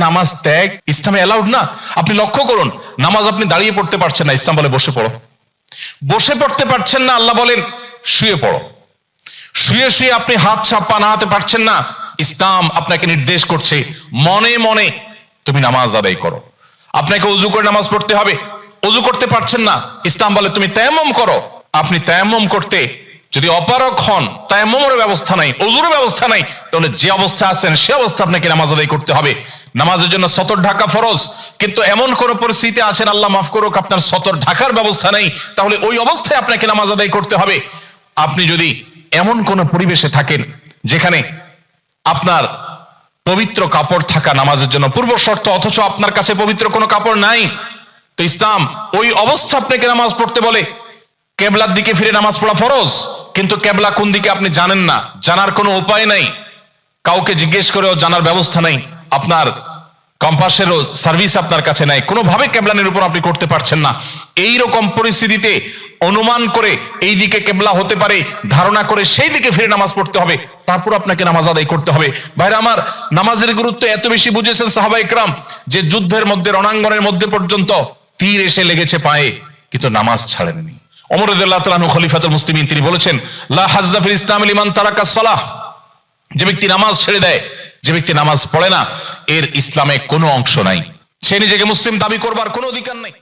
নামাজ ত্যাগ ইসলামে অ্যালাউড না। আপনি লক্ষ্য করুন, নামাজ আপনি দাঁড়িয়ে পড়তে পারছেন না, ইসলাম বলে বসে পড়ো। বসে পড়তে পারছেন না, আল্লাহ বলেন শুয়ে পড়ো। শুয়ে শুয়ে আপনি হাত পা নাড়াতে পারছেন না, ইসলাম আপনাকে নির্দেশ করছে মনে মনে তুমি নামাজ আদায় করো। আপনাকে ওযু করে নামাজ পড়তে হবে, ওযু করতে পারছেন না, ইসলাম বলে তুমি তায়াম্মুম করো। আপনি তায়াম্মুম করতে যদি অপারগ হন, তায়াম্মুমের ব্যবস্থা নাই, ওযুর ব্যবস্থা নাই, তাহলে যে অবস্থা আছেন সে অবস্থা আপনাকে নামাজ আদায় করতে হবে। নামাজের জন্য সতর ঢাকা ফরজ, কিন্তু এমন কোন পরিস্থিতি আছেন, আল্লাহ মাফ করুক, আপনার সতর ঢাকার ব্যবস্থা নেই, তাহলে ওই অবস্থায় আপনাকে নামাজ আদায় করতে হবে। আপনি যদি এমন কোন পরিবেশে থাকেন যেখানে আপনার পবিত্র কাপড় থাকা নামাজের জন্য পূর্ব শর্ত, অথচ আপনার কাছে পবিত্র কোনো কাপড় নাই, তো ইসলাম ওই অবস্থা আপনাকে নামাজ পড়তে বলে। কেবলার দিকে ফিরে নামাজ পড়া ফরজ, কিন্তু কেবলা কোন দিকে আপনি জানেন না, জানার কোনো উপায় নাই, কাউকে জিজ্ঞেস করেও জানার ব্যবস্থা নাই, আপনার কম্পাসেরও সার্ভিস আপনার কাছে নাই, কোনোভাবে কেবলা নিরূপণ আপনি করতে পারছেন না। এই রকম পরিস্থিতিতে অনুমান করে এই দিকে কেবলা হতে পারে ধারণা করে সেই দিকে ফিরে নামাজ পড়তে হবে, তারপর আপনাকে নামাজ আদায় করতে হবে। ভাইরা আমার, নামাজের গুরুত্ব এত বেশি বুঝেছেন সাহাবা ইকরাম যে যুদ্ধের মধ্যে, রণাঙ্গনের মধ্যে পর্যন্ত তীর এসে লেগেছে পায়ে, কিন্তু নামাজ ছাড়েননি। ওমর রাদিয়াল্লাহু তাআলা আনহু খলিফাতুল মুসলিমিন, তিনি বলেছেন লা হাজ্জা ফিল ইসলাম লিমান তারাকাস সালাহ, যে ব্যক্তি নামাজ ছেড়ে দেয়, যে ব্যক্তি নামাজ পড়ে না, এর ইসলামে কোনো অংশ নাই, সে নিজেকে মুসলিম দাবি করবার কোনো অধিকার নাই।